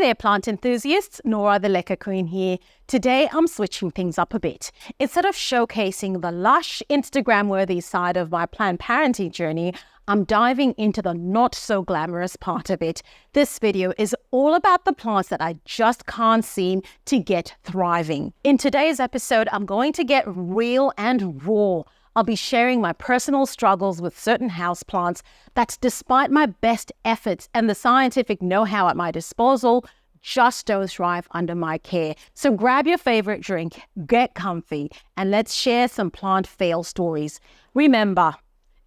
there, plant enthusiasts. Nora the Lekker Queen here. Today, I'm switching things up a bit. Instead of showcasing the lush, Instagram-worthy side of my planned parenting journey, I'm diving into the not-so-glamorous part of it. This video is all about the plants that I just can't seem to get thriving. In today's episode, I'm going to get real and raw. I'll be sharing my personal struggles with certain houseplants that, despite my best efforts and the scientific know-how at my disposal, just don't thrive under my care. So grab your favorite drink, get comfy, and let's share some plant fail stories. Remember,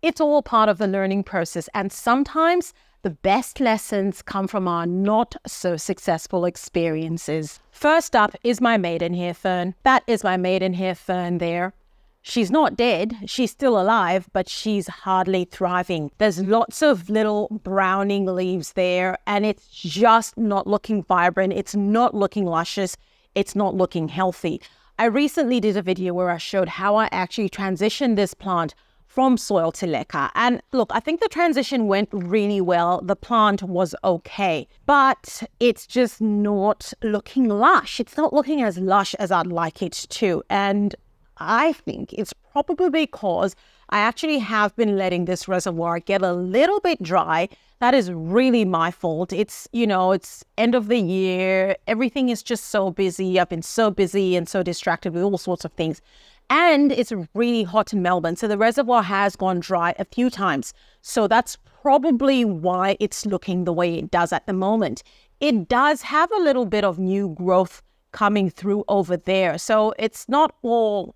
it's all part of the learning process, and sometimes the best lessons come from our not-so-successful experiences. First up is my maidenhair fern. That is my maidenhair fern there. She's not dead, she's still alive, but she's hardly thriving. There's lots of little browning leaves there, and it's just not looking vibrant. It's not looking luscious. It's not looking healthy. I recently did a video where I showed how I actually transitioned this plant from soil to leca. And look, I think the transition went really well. The plant was okay, but it's just not looking lush. It's not looking as lush as I'd like it to. And I think it's probably because I actually have been letting this reservoir get a little bit dry. That is really my fault. It's end of the year. Everything is just so busy. I've been so busy and so distracted with all sorts of things. And it's really hot in Melbourne. So the reservoir has gone dry a few times. So that's probably why it's looking the way it does at the moment. It does have a little bit of new growth coming through over there. So it's not all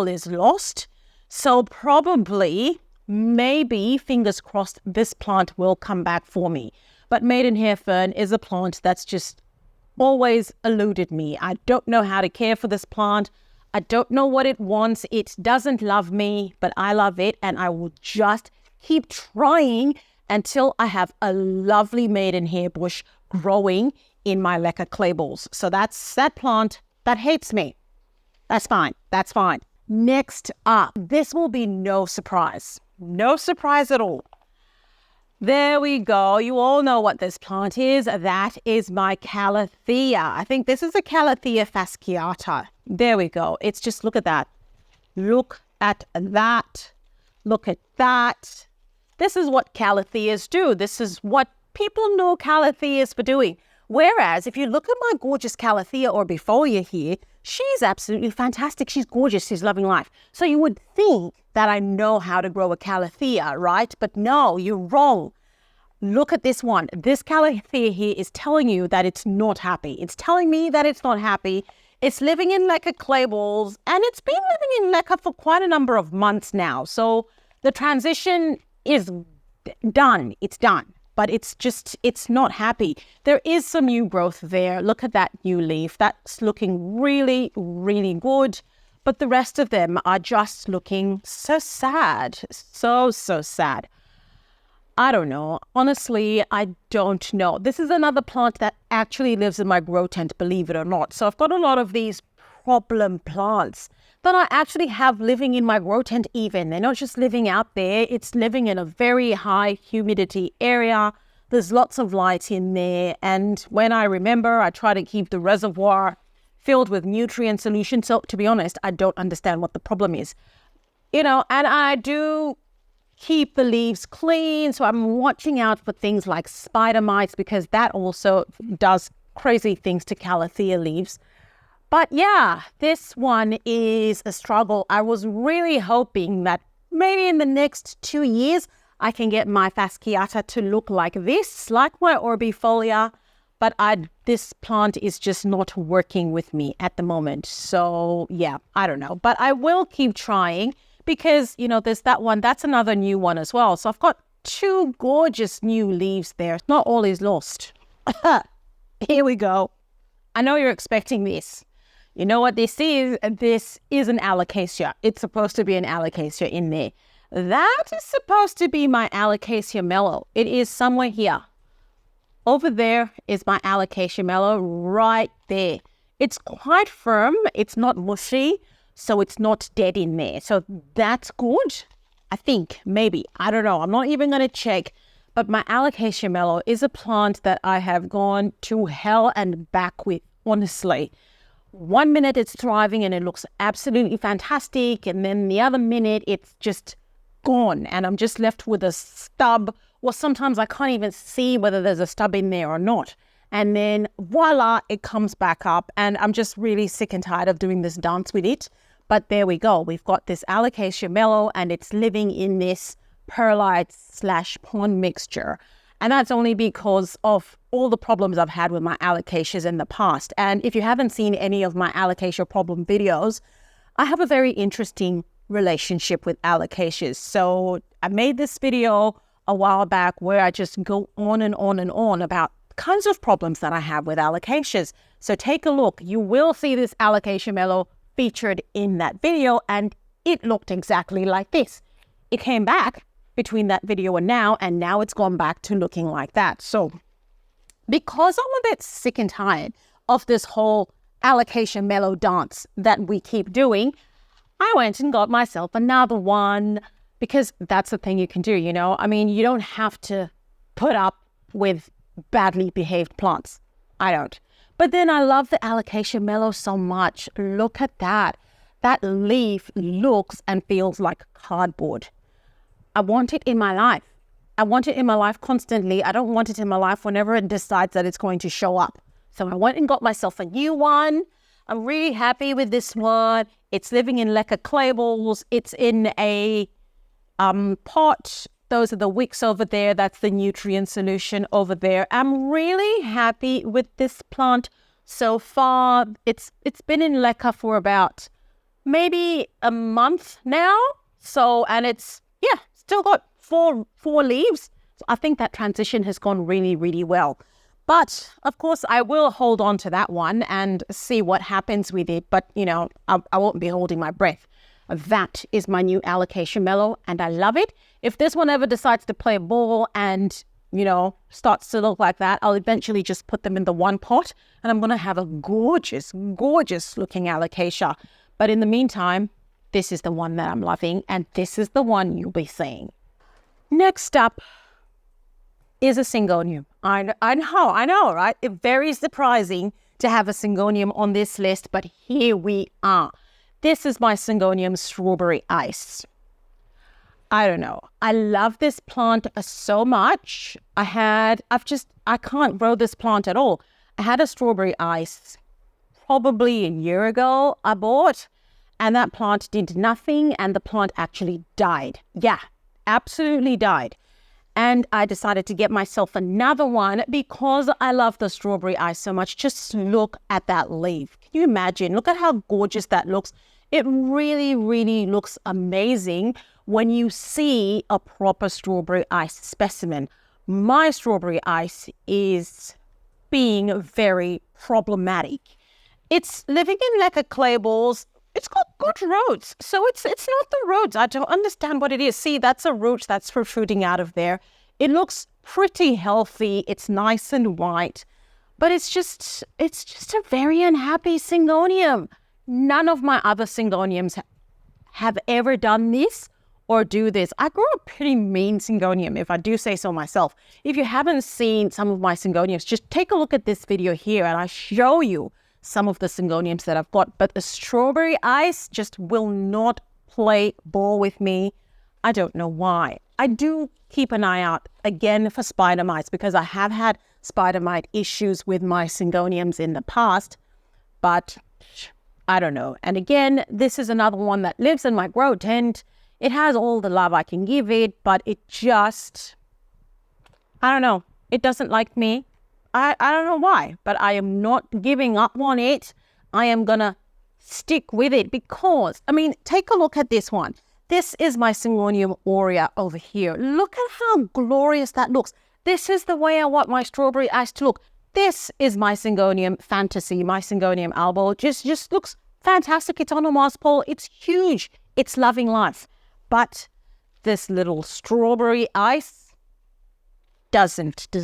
is lost. So probably, maybe, fingers crossed, this plant will come back for me. But maidenhair fern is a plant that's just always eluded me. I don't know how to care for this plant. I don't know what it wants. It doesn't love me, but I love it. And I will just keep trying until I have a lovely maidenhair bush growing in my leca clay balls. So that's that plant that hates me. That's fine. That's fine. Next up, this will be no surprise. No surprise at all. There we go. You all know what this plant is. That is my Calathea. I think this is a Calathea fasciata. There we go. It's just, look at that. Look at that. Look at that. This is what Calatheas do. This is what people know Calatheas for doing. Whereas if you look at my gorgeous Calathea orbifolia here, she's absolutely fantastic. She's gorgeous. She's loving life. So you would think that I know how to grow a Calathea, right? But no, you're wrong. Look at this one. This Calathea here is telling you that it's not happy. It's telling me that it's not happy. It's living in leca clay balls, and it's been living in leca for quite a number of months now. So the transition is done. It's done. But it's not happy. There is some new growth there. Look at that new leaf. That's looking really, really good. But the rest of them are just looking so sad. So sad. I don't know. Honestly, I don't know. This is another plant that actually lives in my grow tent, believe it or not. So I've got a lot of these problem plants that I actually have living in my grow tent even. They're not just living out there. It's living in a very high humidity area. There's lots of light in there. And when I remember, I try to keep the reservoir filled with nutrient solution. So to be honest, I don't understand what the problem is. And I do keep the leaves clean. So I'm watching out for things like spider mites, because that also does crazy things to Calathea leaves. But yeah, this one is a struggle. I was really hoping that maybe in the next 2 years, I can get my fasciata to look like this, like my orbifolia. But this plant is just not working with me at the moment. So yeah, I don't know. But I will keep trying because, there's that one. That's another new one as well. So I've got 2 gorgeous new leaves there. Not all is lost. Here we go. I know you're expecting this. You know what this is? This is an alocasia. It's supposed to be an alocasia in there. That is supposed to be my alocasia mellow. It is somewhere here. Over there is my alocasia mellow right there. It's quite firm. It's not mushy, so it's not dead in there. So that's good. I think, maybe. I don't know. I'm not even going to check. but my alocasia mellow is a plant that I have gone to hell and back with, honestly. 1 minute it's thriving and it looks absolutely fantastic, and then the other minute it's just gone and I'm just left with a stub, or sometimes I can't even see whether there's a stub in there or not. And then voila, it comes back up, and I'm just really sick and tired of doing this dance with it. But there we go. We've got this alocasia mellow and it's living in this perlite/pond mixture. And that's only because of all the problems I've had with my alocasias in the past. And if you haven't seen any of my alocasia problem videos, I have a very interesting relationship with alocasias. So I made this video a while back where I just go on and on and on about kinds of problems that I have with alocasias. So take a look. You will see this alocasia mellow featured in that video, and it looked exactly like this. It came back between that video and now it's gone back to looking like that. So because I'm a bit sick and tired of this whole alocasia mellow dance that we keep doing, I went and got myself another one, because that's the thing you can do, you know? I mean, you don't have to put up with badly behaved plants. I don't. But then I love the alocasia mellow so much. Look at that. That leaf looks and feels like cardboard. I want it in my life. I want it in my life constantly. I don't want it in my life whenever it decides that it's going to show up. So I went and got myself a new one. I'm really happy with this one. It's living in leca clay balls. It's in a pot. Those are the wicks over there. That's the nutrient solution over there. I'm really happy with this plant so far. It's been in leca for about maybe a month now. So, and it's, yeah, still got four leaves. So I think that transition has gone really, really well. But of course, I will hold on to that one and see what happens with it. But, you know, I won't be holding my breath. That is my new alocasia mellow, and I love it. If this one ever decides to play ball and, you know, starts to look like that, I'll eventually just put them in the one pot, and I'm going to have a gorgeous, gorgeous looking alocasia. But in the meantime, this is the one that I'm loving, and this is the one you'll be seeing. Next up is a syngonium. I know, right? It's very surprising to have a syngonium on this list, but here we are. This is my syngonium strawberry ice. I don't know. I love this plant so much. I can't grow this plant at all. I had a strawberry ice probably a year ago I bought, and that plant did nothing, and the plant actually died. Yeah, absolutely died. And I decided to get myself another one because I love the strawberry ice so much. Just look at that leaf. Can you imagine? Look at how gorgeous that looks. It really, really looks amazing when you see a proper strawberry ice specimen. My strawberry ice is being very problematic. It's living in leca clay balls. It's got good roots. So it's not the roots. I don't understand what it is. See, that's a root that's protruding out of there. It looks pretty healthy. It's nice and white. But it's just a very unhappy syngonium. None of my other syngoniums have ever done this or do this. I grew a pretty mean syngonium, if I do say so myself. If you haven't seen some of my syngoniums, just take a look at this video here and I show you some of the syngoniums that I've got. But the strawberry ice just will not play ball with me. I don't know why. I do keep an eye out again for spider mites because I have had spider mite issues with my syngoniums in the past, but I don't know. And again, this is another one that lives in my grow tent. It has all the love I can give it, but it just, I don't know. It doesn't like me. I don't know why, but I am not giving up on it. I am going to stick with it because, I mean, take a look at this one. This is my Syngonium aurea over here. Look at how glorious that looks. This is the way I want my strawberry ice to look. This is my Syngonium fantasy, my Syngonium albo. Just looks fantastic. It's on a moss pole. It's huge. It's loving life. But this little strawberry ice does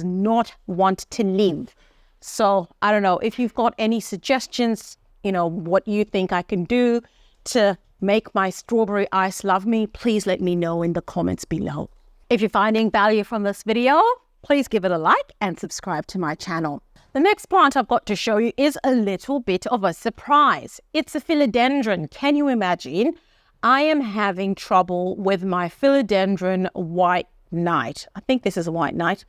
not want to live. So I don't know if you've got any suggestions, you know, what you think I can do to make my strawberry ice love me, please let me know in the comments below. If you're finding value from this video, please give it a like and subscribe to my channel. The next plant I've got to show you is a little bit of a surprise. It's a philodendron. Can you imagine? I am having trouble with my philodendron white knight. I think this is a white knight.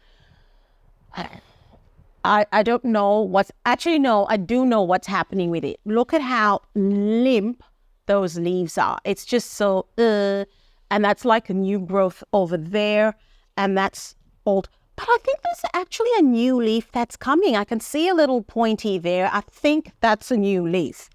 I don't know what's... Actually, no, I do know what's happening with it. Look at how limp those leaves are. It's just so... and that's like a new growth over there. And that's old. But I think there's actually a new leaf that's coming. I can see a little pointy there. I think that's a new leaf.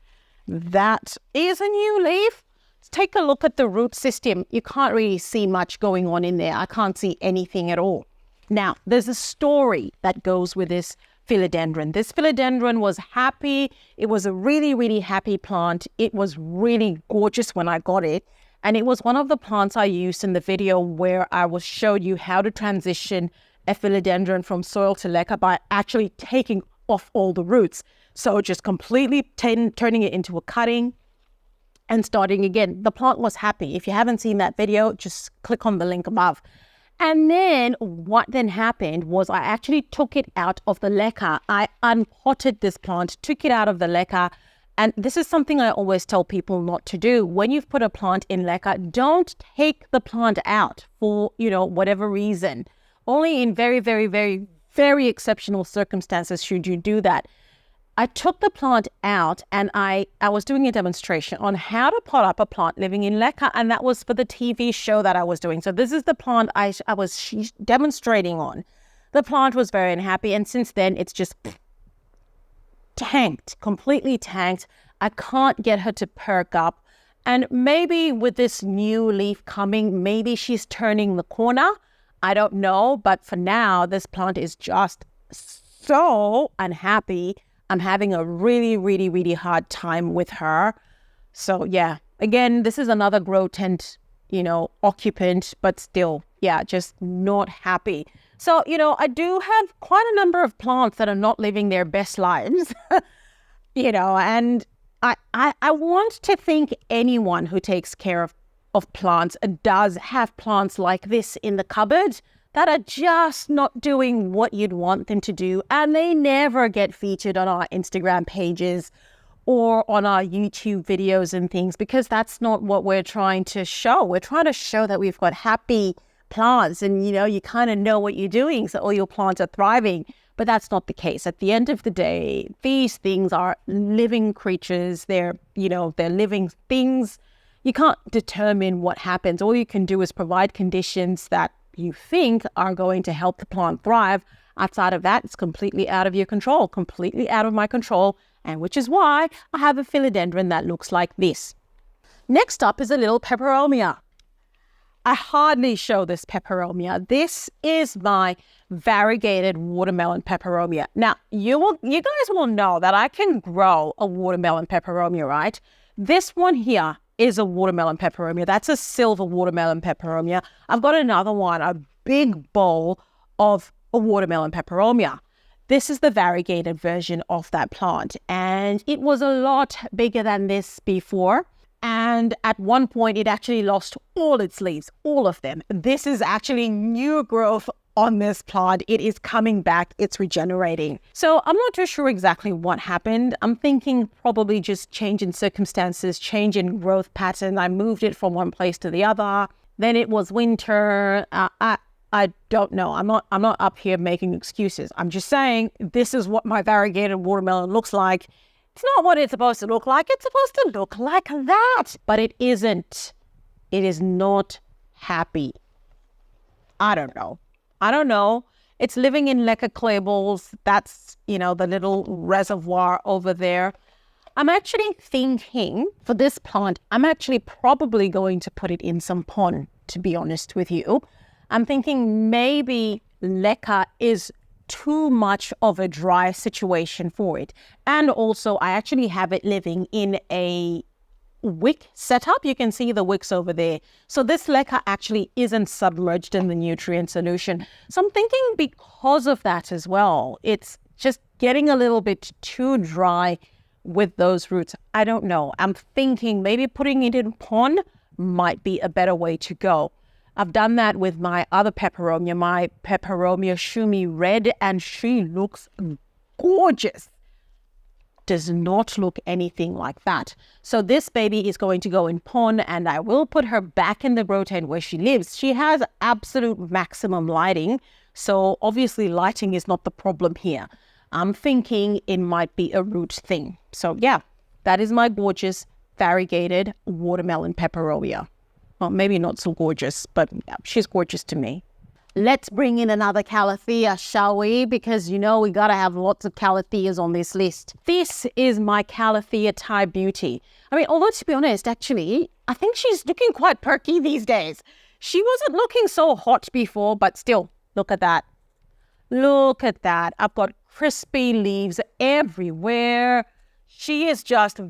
That is a new leaf. Let's take a look at the root system. You can't really see much going on in there. I can't see anything at all. Now, there's a story that goes with this philodendron. This philodendron was happy. It was a really, really happy plant. It was really gorgeous when I got it. And it was one of the plants I used in the video where I showed you how to transition a philodendron from soil to leca by actually taking off all the roots. So just completely turning it into a cutting and starting again. The plant was happy. If you haven't seen that video, just click on the link above. And then what then happened was I actually took it out of the leca. I unpotted this plant, took it out of the leca. And this is something I always tell people not to do. When you've put a plant in leca, don't take the plant out for, whatever reason. Only in very, very, very, very exceptional circumstances should you do that. I took the plant out and I was doing a demonstration on how to pot up a plant living in leca, and that was for the TV show that I was doing. So this is the plant I was demonstrating on. The plant was very unhappy, and since then it's just tanked, completely tanked. I can't get her to perk up. And maybe with this new leaf coming, maybe she's turning the corner. I don't know, but for now, this plant is just so unhappy. I'm having a really, really, really hard time with her. So yeah, again, this is another grow tent, occupant, but still, yeah, just not happy. So, I do have quite a number of plants that are not living their best lives, and I want to think anyone who takes care of plants does have plants like this in the cupboard that are just not doing what you'd want them to do, and they never get featured on our Instagram pages or on our YouTube videos and things, because that's not what we're trying to show. We're trying to show that we've got happy plants and, you kind of know what you're doing, so all your plants are thriving. But that's not the case. At the end of the day, these things are living creatures. They're living things. You can't determine what happens. All you can do is provide conditions that you think are going to help the plant thrive. Outside of that, it's completely out of your control, completely out of my control, and which is why I have a philodendron that looks like this. Next up is a little peperomia. I hardly show this peperomia. This is my variegated watermelon peperomia. Now, you guys will know that I can grow a watermelon peperomia, right? This one here is a watermelon peperomia. That's a silver watermelon peperomia. I've got another one, a big bowl of a watermelon peperomia. This is the variegated version of that plant, and it was a lot bigger than this before. And at one point, it actually lost all its leaves, all of them. This is actually new growth on this plant. It is coming back. It's regenerating. So I'm not too sure exactly what happened. I'm thinking probably just change in circumstances, change in growth pattern. I moved it from one place to the other. Then it was winter. I don't know. I'm not up here making excuses. I'm just saying this is what my variegated watermelon looks like. It's not what it's supposed to look like. It's supposed to look like that. But it isn't. It is not happy. I don't know. It's living in leca clay bowls. That's, the little reservoir over there. I'm actually thinking for this plant, I'm actually probably going to put it in some pond, to be honest with you. I'm thinking maybe leca is too much of a dry situation for it. And also I actually have it living in a wick setup. You can see the wicks over there. So this leca actually isn't submerged in the nutrient solution. So I'm thinking because of that as well, it's just getting a little bit too dry with those roots. I don't know. I'm thinking maybe putting it in pond might be a better way to go. I've done that with my other peperomia, my Peperomia Shumi Red, and she looks gorgeous. Does not look anything like that. So this baby is going to go in pon, and I will put her back in the grow tent where she lives. She has absolute maximum lighting, so obviously lighting is not the problem here. I'm thinking it might be a root thing. So yeah, that is my gorgeous variegated watermelon peperomia. Well, maybe not so gorgeous, but yeah, she's gorgeous to me. Let's bring in another Calathea, shall we? Because, you know, we got to have lots of Calatheas on this list. This is my Calathea Thai Beauty. I mean, although to be honest, actually, I think she's looking quite perky these days. She wasn't looking so hot before, but still, look at that. Look at that. I've got crispy leaves everywhere. She is just...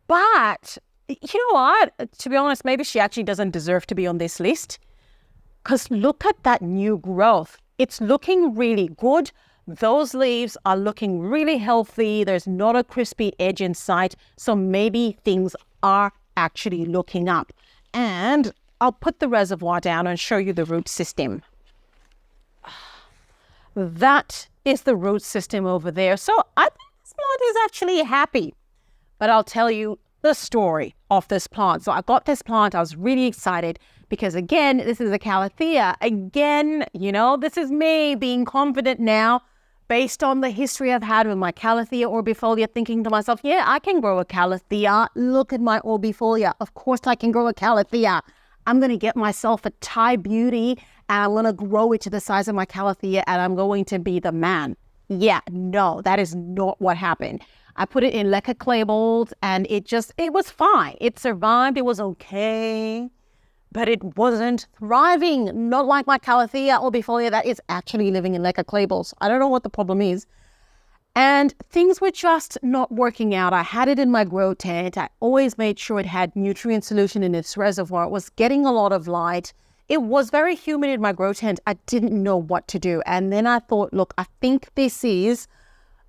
But, you know what? To be honest, maybe she actually doesn't deserve to be on this list. Because look at that new growth. It's looking really good. Those leaves are looking really healthy. There's not a crispy edge in sight. So maybe things are actually looking up. And I'll put the reservoir down and show you the root system. That is the root system over there. So I think this plant is actually happy. But I'll tell you the story of this plant. So I got this plant. I was really excited because, again, this is a Calathea. Again, you know, this is me being confident now based on the history I've had with my Calathea orbifolia, thinking to myself, yeah, I can grow a Calathea. Look at my orbifolia. Of course I can grow a Calathea. I'm going to get myself a Thai Beauty and I'm going to grow it to the size of my Calathea and I'm going to be the man. Yeah, no, that is not what happened. I put it in leca clay bowls and it was fine. It survived. It was okay. But it wasn't thriving. Not like my Calathea orbifolia that is actually living in leca clay bowls. I don't know what the problem is. And things were just not working out. I had it in my grow tent. I always made sure it had nutrient solution in its reservoir. It was getting a lot of light. It was very humid in my grow tent. I didn't know what to do. And then I thought, look, I think this is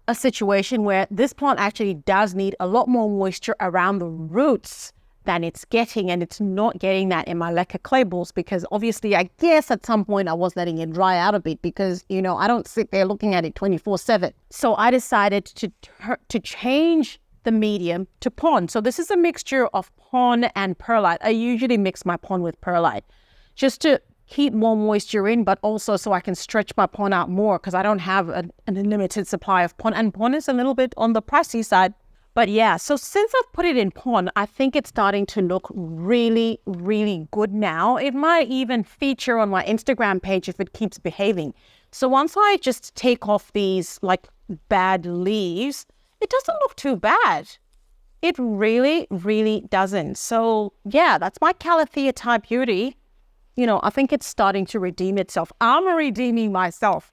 a situation where this plant actually does need a lot more moisture around the roots than it's getting, and it's not getting that in my leca clay bowls because obviously I guess at some point I was letting it dry out a bit because, you know, I don't sit there looking at it 24/7. So I decided to change the medium to pon. So this is a mixture of pon and perlite. I usually mix my pon with perlite just to keep more moisture in, but also so I can stretch my pon out more because I don't have an unlimited supply of pon, and pon is a little bit on the pricey side. But yeah, so since I've put it in pon, I think it's starting to look really, really good now. It might even feature on my Instagram page if it keeps behaving. So once I just take off these like bad leaves, it doesn't look too bad. It really, really doesn't. So yeah, that's my Calathea Thai Beauty. You know, I think it's starting to redeem itself. I'm redeeming myself.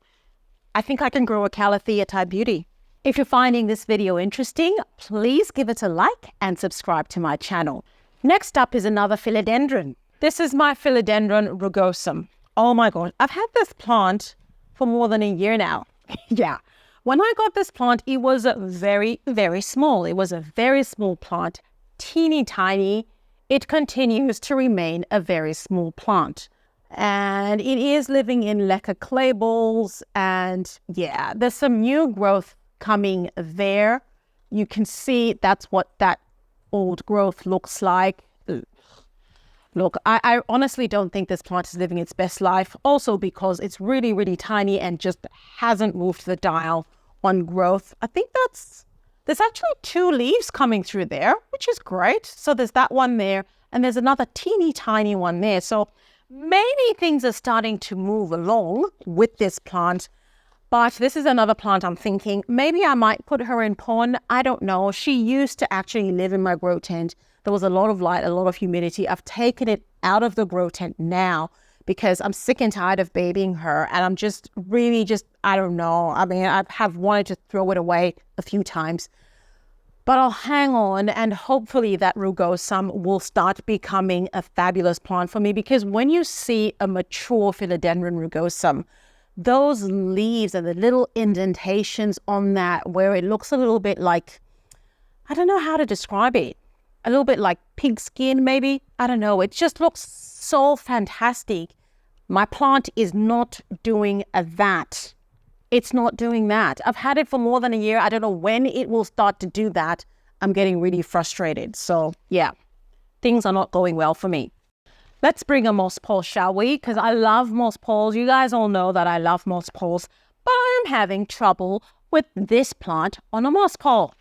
I think I can grow a Calathea Thai Beauty. If you're finding this video interesting, please give it a like and subscribe to my channel. Next up is another philodendron. This is my Philodendron rugosum. Oh my God, I've had this plant for more than a year now. Yeah, when I got this plant, it was very, very small. It was a very small plant, teeny tiny. It continues to remain a very small plant. And it is living in leca clay bowls. And yeah, there's some new growth coming there. You can see that's what that old growth looks like. Ugh. Look, I honestly don't think this plant is living its best life. Also because it's really, really tiny and just hasn't moved the dial on growth. I think there's actually 2 leaves coming through there, which is great. So there's that one there and there's another teeny tiny one there. So maybe things are starting to move along with this plant. But this is another plant I'm thinking maybe I might put her in pon. I don't know. She used to actually live in my grow tent. There was a lot of light, a lot of humidity. I've taken it out of the grow tent now because I'm sick and tired of babying her. And I'm just really I don't know. I mean, I have wanted to throw it away a few times. But I'll hang on and hopefully that rugosum will start becoming a fabulous plant for me because when you see a mature Philodendron rugosum, those leaves and the little indentations on that where it looks a little bit like, I don't know how to describe it. a little bit like pig skin maybe. I don't know. It just looks so fantastic. My plant is not doing that. It's not doing that. I've had it for more than a year. I don't know when it will start to do that. I'm getting really frustrated. So yeah, things are not going well for me. Let's bring a moss pole, shall we? Because I love moss poles. You guys all know that I love moss poles, but I am having trouble with this plant on a moss pole.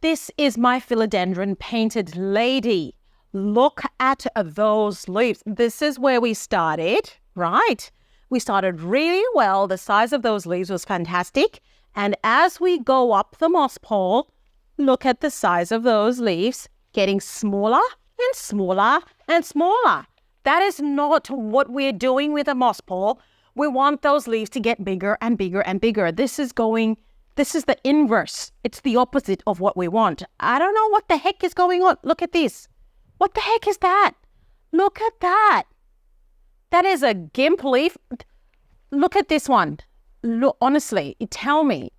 This is my philodendron painted lady. Look at those leaves. This is where we started, right? We started really well. The size of those leaves was fantastic. And as we go up the moss pole, look at the size of those leaves getting smaller and smaller and smaller. That is not what we're doing with a moss pole. We want those leaves to get bigger and bigger and bigger. This is the inverse. It's the opposite of what we want. I don't know what the heck is going on. Look at this. What the heck is that? Look at that. That is a gimp leaf. Look at this one. Look, honestly, tell me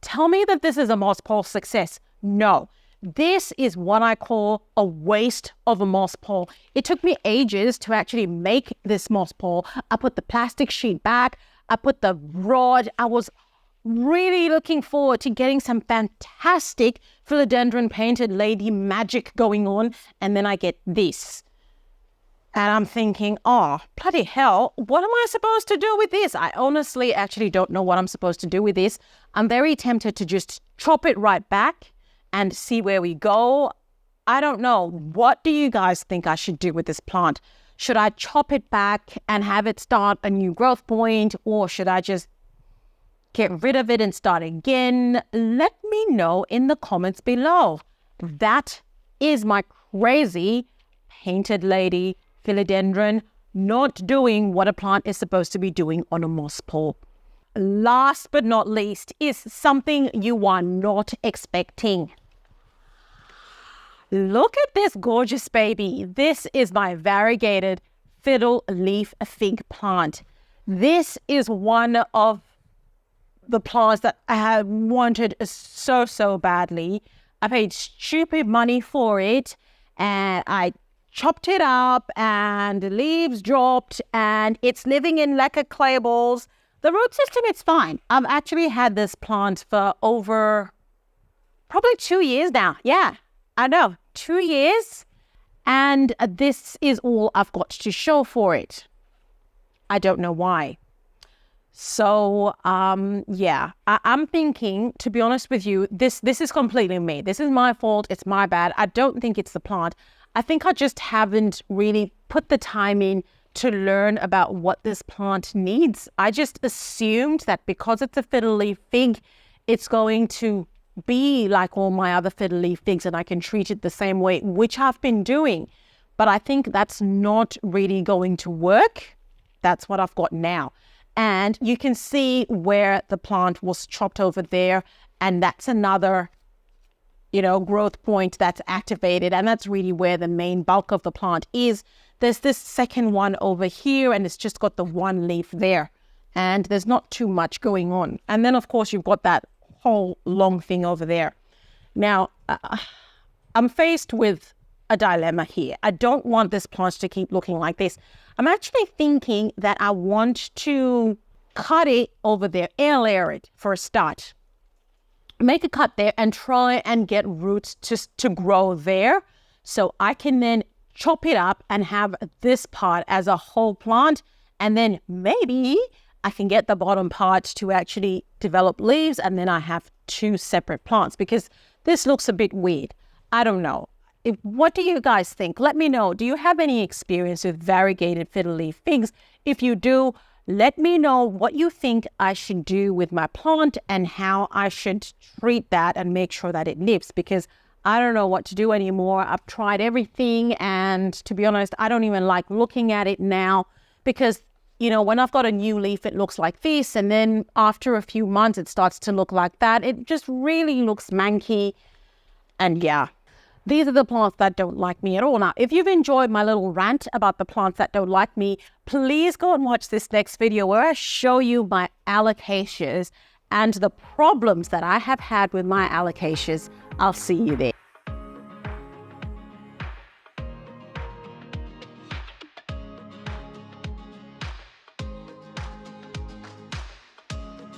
that this is a moss pole success. No. This is what I call a waste of a moss pole. It took me ages to actually make this moss pole. I put the plastic sheet back. I put the rod. I was really looking forward to getting some fantastic philodendron painted lady magic going on. And then I get this. And I'm thinking, oh, bloody hell, what am I supposed to do with this? I honestly actually don't know what I'm supposed to do with this. I'm very tempted to just chop it right back and see where we go. I don't know. What do you guys think I should do with this plant? Should I chop it back and have it start a new growth point, or should I just get rid of it and start again? Let me know in the comments below. That is my crazy painted lady philodendron not doing what a plant is supposed to be doing on a moss pole. Last but not least is something you are not expecting. Look at this gorgeous baby. This is my variegated fiddle leaf fig plant. This is one of the plants that I have wanted so badly. I paid stupid money for it, and I chopped it up, and the leaves dropped, and it's living in leca clay balls. The root system is fine. I've actually had this plant for over probably 2 years now. Yeah, I know, 2 years. And this is all I've got to show for it. I don't know why. So, yeah, I'm thinking, to be honest with you, this is completely me. This is my fault. It's my bad. I don't think it's the plant. I think I just haven't really put the time in to learn about what this plant needs. I just assumed that because it's a fiddle leaf fig, it's going to be like all my other fiddle leaf figs and I can treat it the same way, which I've been doing. But I think that's not really going to work. That's what I've got now. And you can see where the plant was chopped over there. And that's another, growth point that's activated. And that's really where the main bulk of the plant is. There's this second one over here, and it's just got the one leaf there. And there's not too much going on. And then, of course, you've got that whole long thing over there. Now, I'm faced with a dilemma here. I don't want this plant to keep looking like this. I'm actually thinking that I want to cut it over there, air layer it for a start. Make a cut there and try and get roots to grow there. So I can then chop it up and have this part as a whole plant. And then maybe I can get the bottom part to actually develop leaves. And then I have two separate plants because this looks a bit weird. I don't know. What do you guys think? Let me know. Do you have any experience with variegated fiddle leaf figs? If you do, let me know what you think I should do with my plant and how I should treat that and make sure that it lives, because I don't know what to do anymore. I've tried everything, and to be honest, I don't even like looking at it now because, when I've got a new leaf, it looks like this, and then after a few months, it starts to look like that. It just really looks manky, and yeah. These are the plants that don't like me at all. Now, if you've enjoyed my little rant about the plants that don't like me, please go and watch this next video where I show you my alocasias and the problems that I have had with my alocasias. I'll see you there.